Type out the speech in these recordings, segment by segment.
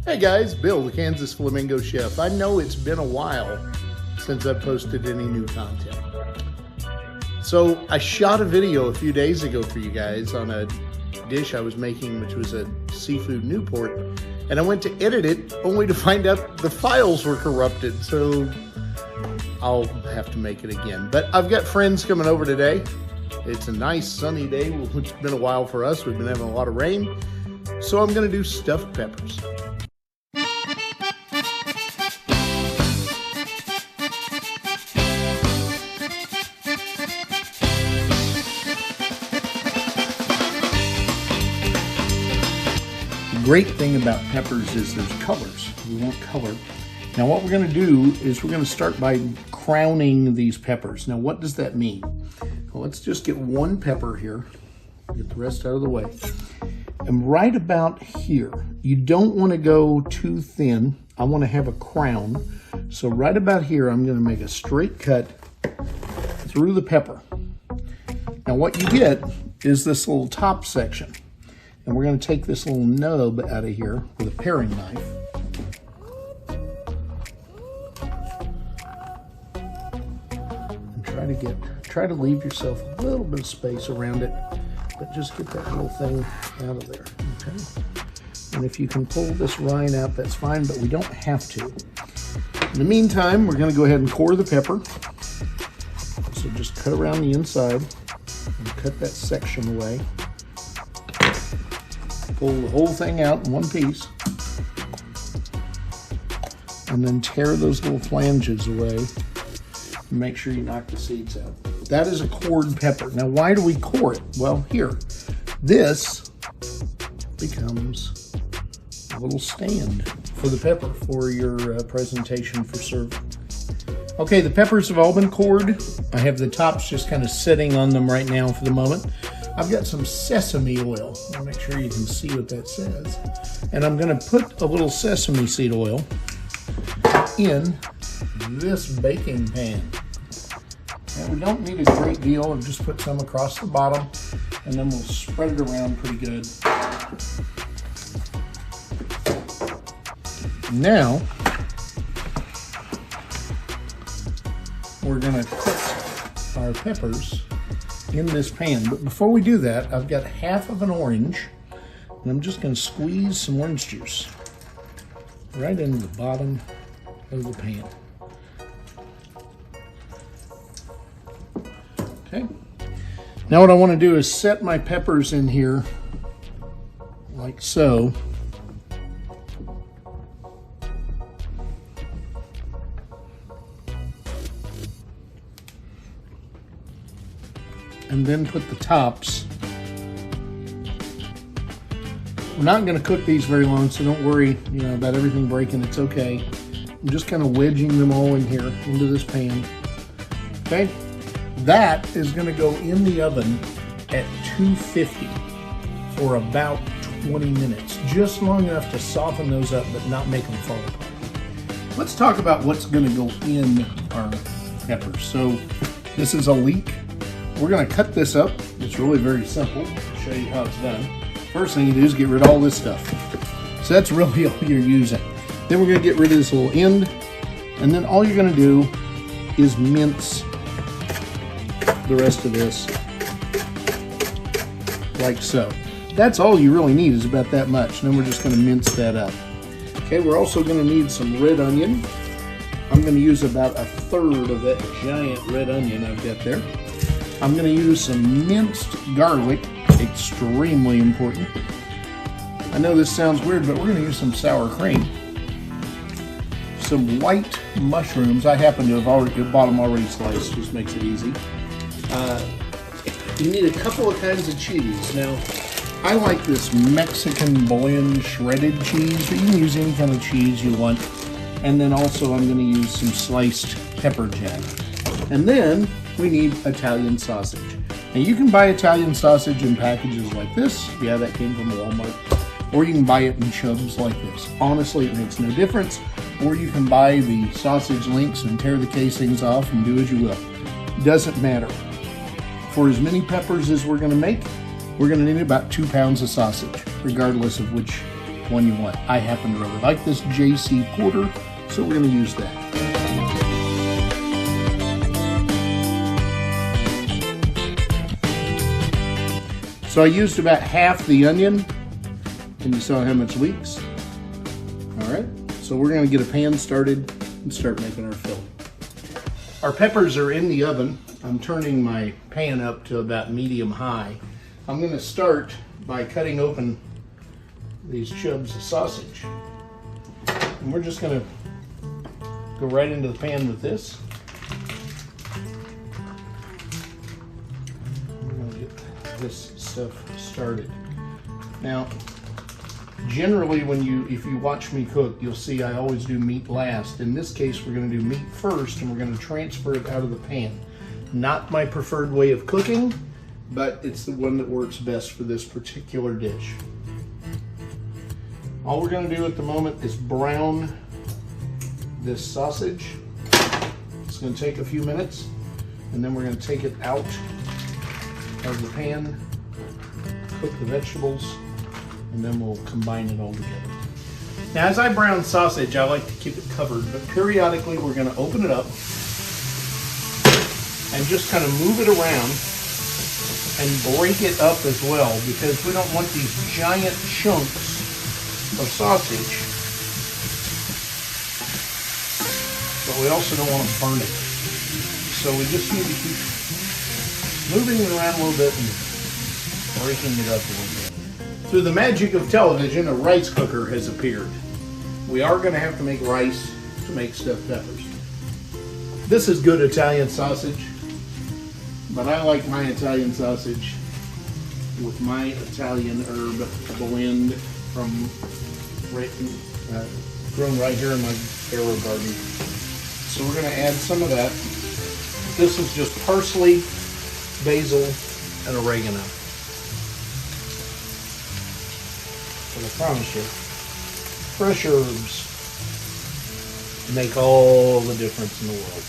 Hey guys, Bill, the Kansas Flamingo Chef. I know it's been a while since I've posted any new content. So I shot a video a few days ago for you guys on a dish I was making, which was a seafood Newport, and I went to edit it only to find out the files were corrupted, so I'll have to make it again. But I've got friends coming over today. It's a nice sunny day, which has been a while for us. We've been having a lot of rain, so I'm gonna do stuffed peppers. The great thing about peppers is there's colors. We want color. Now what we're going to do is we're going to start by crowning these peppers. Now what does that mean? Well, let's just get one pepper here, get the rest out of the way. And right about here, you don't want to go too thin. I want to have a crown. So right about here, I'm going to make a straight cut through the pepper. Now what you get is this little top section. And we're going to take this little nub out of here with a paring knife. And try to leave yourself a little bit of space around it, but just get that little thing out of there. Okay. And if you can pull this rind out, that's fine, but we don't have to. In the meantime, we're going to go ahead and core the pepper. So just cut around the inside and cut that section away. Pull the whole thing out in one piece, and then tear those little flanges away and make sure you knock the seeds out. That is a cored pepper. Now why do we core it? Well, here, this becomes a little stand for the pepper for your presentation for serving. Okay, the peppers have all been cored. I have the tops just kind of sitting on them right now for the moment. I've got some sesame oil. I'll make sure you can see what that says. And I'm going to put a little sesame seed oil in this baking pan. And we don't need a great deal. I'll just put some across the bottom, and then we'll spread it around pretty good. Now, we're going to cook our peppers in this pan. But before we do that, I've got half of an orange, and I'm just going to squeeze some orange juice right into the bottom of the pan. Okay. Now what I want to do is set my peppers in here like so. And then put the tops. We're not going to cook these very long, so don't worry, about everything breaking. It's okay. I'm just kind of wedging them all in here into this pan. Okay, that is going to go in the oven at 250 for about 20 minutes, just long enough to soften those up, but not make them fall apart. Let's talk about what's going to go in our peppers. So this is a leek. We're going to cut this up. It's really very simple. I'll show you how it's done. First thing you do is get rid of all this stuff. So that's really all you're using. Then we're going to get rid of this little end. And then all you're going to do is mince the rest of this like so. That's all you really need, is about that much. And then we're just going to mince that up. Okay, we're also going to need some red onion. I'm going to use about a third of that giant red onion I've got there. I'm going to use some minced garlic, extremely important. I know this sounds weird, but we're going to use some sour cream. Some white mushrooms. I happen to have bought them already sliced, just makes it easy. You need a couple of kinds of cheese. Now, I like this Mexican blend shredded cheese, but you can use any kind of cheese you want. And then also I'm going to use some sliced pepper jack. And then we need Italian sausage. Now you can buy Italian sausage in packages like this. Yeah, that came from Walmart. Or you can buy it in chubs like this. Honestly, it makes no difference. Or you can buy the sausage links and tear the casings off and do as you will. Doesn't matter. For as many peppers as we're going to make, we're going to need about 2 pounds of sausage, regardless of which one you want. I happen to really like this JC Porter, so we're going to use that. So I used about half the onion, and you saw how much leaks. All right, so we're going to get a pan started and start making our filling. Our peppers are in the oven. I'm turning my pan up to about medium high. I'm going to start by cutting open these chubs of sausage. And we're just going to go right into the pan with this. We're going to get this stuff started. Now, generally if you watch me cook, you'll see I always do meat last. In this case, we're going to do meat first, and we're going to transfer it out of the pan. Not my preferred way of cooking, but it's the one that works best for this particular dish. All we're going to do at the moment is brown this sausage. It's going to take a few minutes, and then we're going to take it out of the pan, cook the vegetables, and then we'll combine it all together. Now, as I brown sausage, I like to keep it covered, but periodically we're going to open it up and just kind of move it around and break it up as well, because we don't want these giant chunks of sausage, but we also don't want to burn it. So we just need to keep moving it around a little bit and breaking it up a little bit. Through the magic of television, a rice cooker has appeared. We are going to have to make rice to make stuffed peppers. This is good Italian sausage, but I like my Italian sausage with my Italian herb blend from grown right here in my arrow garden. So we're going to add some of that. This is just parsley, basil, and oregano. But I promise you, fresh herbs make all the difference in the world.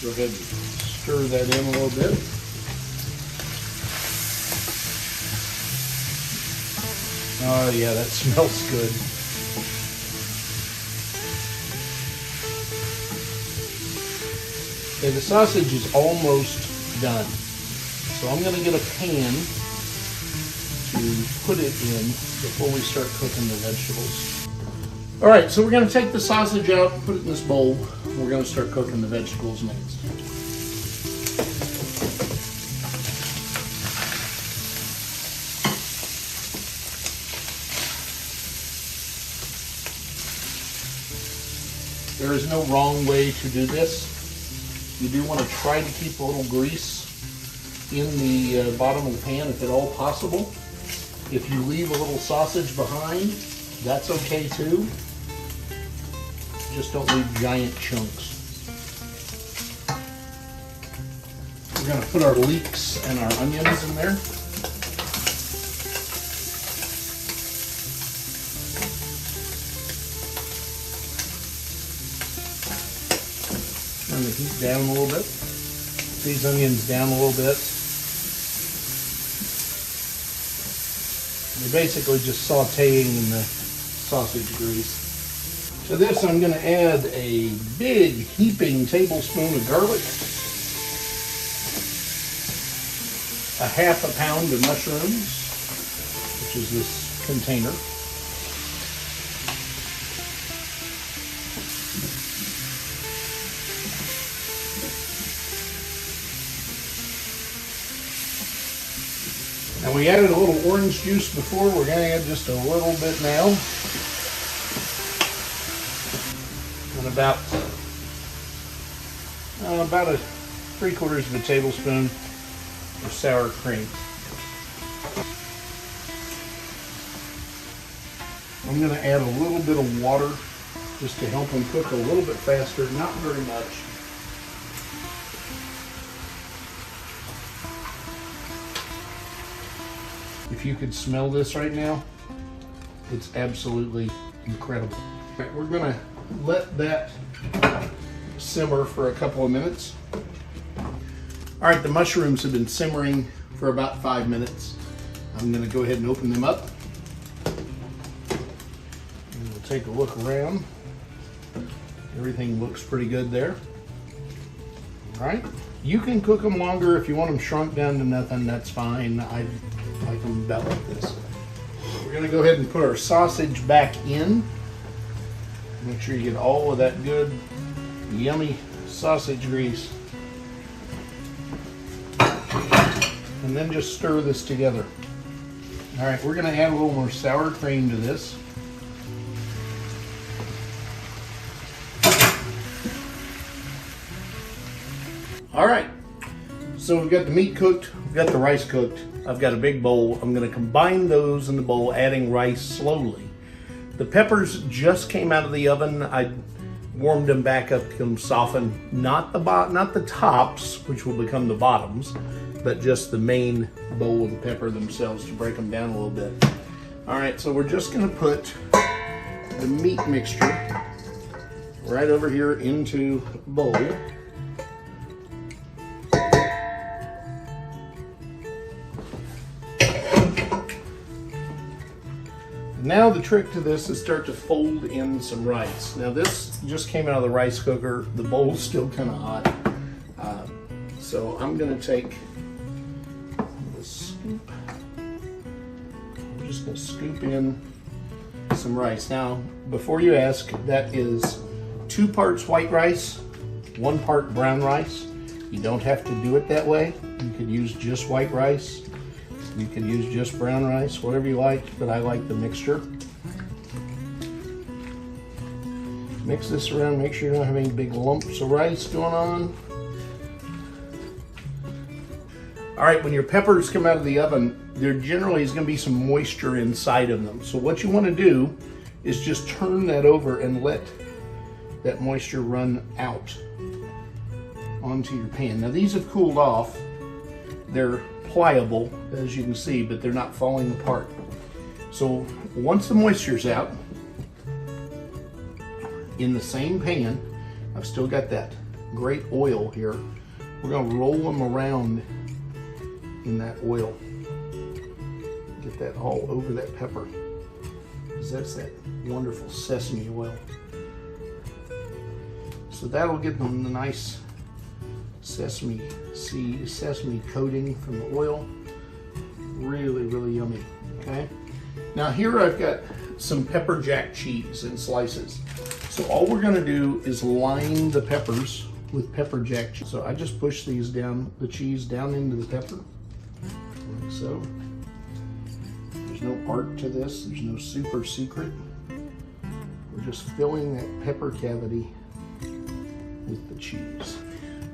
Go ahead and stir that in a little bit. Oh yeah, that smells good. Okay, the sausage is almost done. So I'm going to get a pan to put it in before we start cooking the vegetables. All right, so we're going to take the sausage out, put it in this bowl. We're going to start cooking the vegetables next. There is no wrong way to do this. You do want to try to keep a little grease in the bottom of the pan if at all possible. If you leave a little sausage behind, that's okay too. Just don't leave giant chunks. We're going to put our leeks and our onions in there. Turn the heat down a little bit. Put these onions down a little bit. They're basically just sauteing in the sausage grease. To this, I'm going to add a big heaping tablespoon of garlic, a half a pound of mushrooms, which is this container, now we added a little orange juice before, we're going to add just a little bit now. And about 3/4 of a tablespoon of sour cream. I'm going to add a little bit of water just to help them cook a little bit faster, not very much. If you could smell this right now, it's absolutely incredible. All right, we're going to let that simmer for a couple of minutes. All right, the mushrooms have been simmering for about 5 minutes. I'm gonna go ahead and open them up. And we'll take a look around. Everything looks pretty good there. All right, you can cook them longer if you want them shrunk down to nothing, that's fine. I like them about like this. We're gonna go ahead and put our sausage back in. Make sure you get all of that good, yummy sausage grease. And then just stir this together. All right, we're gonna add a little more sour cream to this. All right, so we've got the meat cooked, we've got the rice cooked. I've got a big bowl. I'm gonna combine those in the bowl, adding rice slowly. The peppers just came out of the oven. I warmed them back up to them soften, not the tops, which will become the bottoms, but just the main bowl of the pepper themselves to break them down a little bit. All right, so we're just gonna put the meat mixture right over here into a bowl. Now the trick to this is start to fold in some rice. Now this just came out of the rice cooker. The bowl's still kind of hot. So I'm gonna take the scoop. I'm just gonna scoop in some rice. Now, before you ask, that is 2 parts white rice, 1 part brown rice. You don't have to do it that way. You could use just white rice. You can use just brown rice, whatever you like, but I like the mixture. Mix this around, make sure you don't have any big lumps of rice going on. All right, when your peppers come out of the oven, there generally is gonna be some moisture inside of them. So what you wanna do is just turn that over and let that moisture run out onto your pan. Now these have cooled off. They're pliable, as you can see, but they're not falling apart. So once the moisture's out, in the same pan, I've still got that great oil here. We're gonna roll them around in that oil. Get that all over that pepper, because that's that wonderful sesame oil. So that'll give them the nice sesame seed, sesame coating from the oil. Really, really yummy, okay? Now here I've got some pepper jack cheese in slices. So all we're gonna do is line the peppers with pepper jack cheese. So I just push these down, the cheese down into the pepper, like so. There's no art to this, there's no super secret. We're just filling that pepper cavity with the cheese.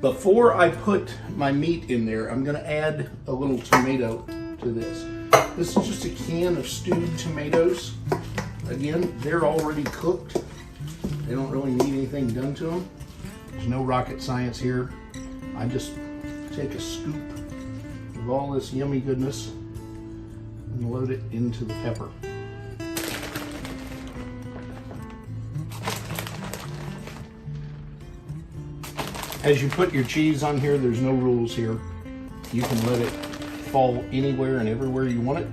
Before I put my meat in there, I'm gonna add a little tomato to this. This is just a can of stewed tomatoes. Again, they're already cooked. They don't really need anything done to them. There's no rocket science here. I just take a scoop of all this yummy goodness and load it into the pepper. As you put your cheese on here, there's no rules here. You can let it fall anywhere and everywhere you want it.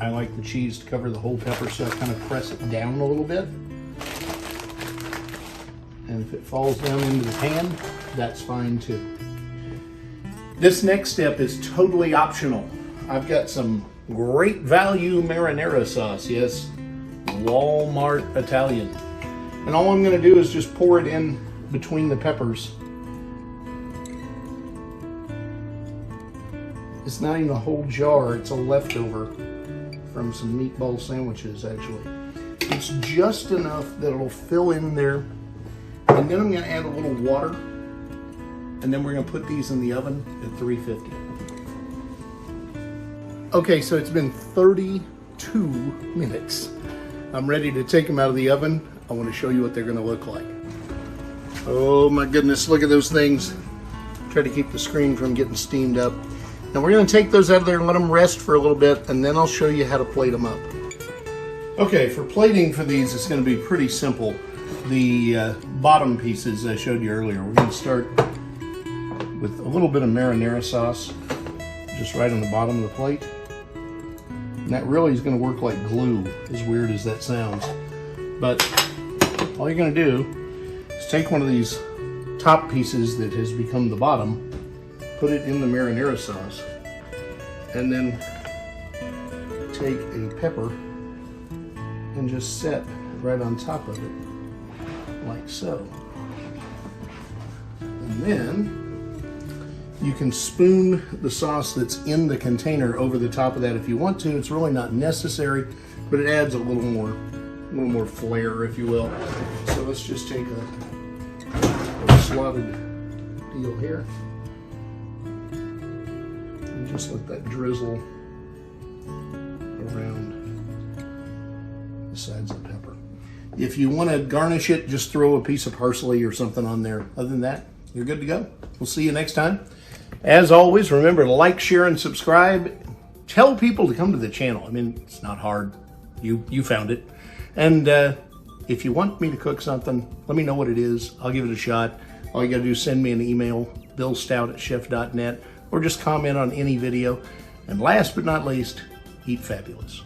I like the cheese to cover the whole pepper, so I kind of press it down a little bit. And if it falls down into the pan, that's fine too. This next step is totally optional. I've got some great value marinara sauce, yes, Walmart Italian. And all I'm gonna do is just pour it in between the peppers. It's not even a whole jar, it's a leftover from some meatball sandwiches actually. It's just enough that it'll fill in there. And then I'm gonna add a little water, and then we're gonna put these in the oven at 350. Okay, so it's been 32 minutes. I'm ready to take them out of the oven. I wanna show you what they're gonna look like. Oh my goodness, look at those things. Try to keep the screen from getting steamed up. Now we're gonna take those out of there and let them rest for a little bit, and then I'll show you how to plate them up. Okay, for plating for these, it's gonna be pretty simple. the bottom pieces I showed you earlier. We're going to start with a little bit of marinara sauce just right on the bottom of the plate. And that really is going to work like glue, as weird as that sounds. But all you're going to do is take one of these top pieces that has become the bottom, put it in the marinara sauce, and then take a pepper and just set right on top of it, like so. And then you can spoon the sauce that's in the container over the top of that if you want to. It's really not necessary, but it adds a little more flair, if you will. So let's just take a slotted deal here and just let that drizzle around the sides of the pepper. If you want to garnish it, just throw a piece of parsley or something on there. Other than that, you're good to go. We'll see you next time. As always, remember to like, share, and subscribe. Tell people to come to the channel. I mean, it's not hard. You found it. And if you want me to cook something, let me know what it is. I'll give it a shot. All you got to do is send me an email, billstout@chef.net, or just comment on any video. And last but not least, eat fabulous.